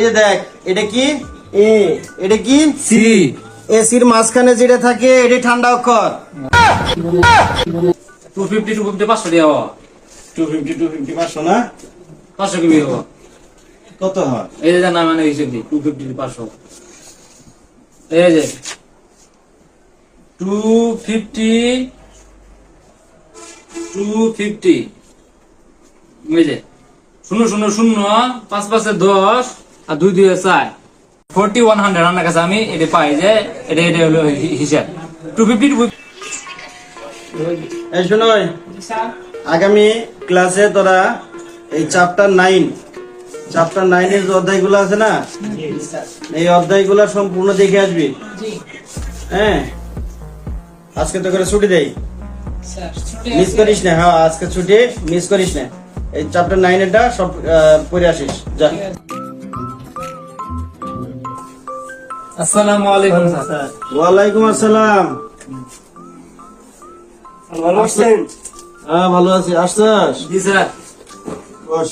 যে দেখ, এটা কি এ, এটা কি সি। এসির মাঝখানে যেটা থাকে এটি ঠান্ডা অক্ষর। 250 500 দিয়ে হবো। 250 500 না? 500 কি হবো? কত হয়? এই যে না মানে হিসেব দি 250 500। এই যে 250 এই যে 0 0 0 5 5 10 আর 2 2 4 4100 আমার কাছে আমি এটা পাই যে এটা হলো হিসাব 250 এই শোনো, আগামী ক্লাসে তোরা এই চ্যাপ্টার 9 এর যে অধ্যায়গুলো আছে না, এই অধ্যায়গুলো সম্পূর্ণ দেখে আসবি। হ্যাঁ, আজকে তো করে ছুটি দেই, মিস করিস না। হ্যাঁ, আজকে ছুটি মিস করিস না। এই চ্যাপ্টার 9 এরটা সব পড়ে আসিস, যা। আসসালামু আলাইকুম স্যার। ওয়ালাইকুম আসসালাম। ভালো আছেন? হ্যাঁ, ভালো আছি। আসছস? জি স্যার। বস।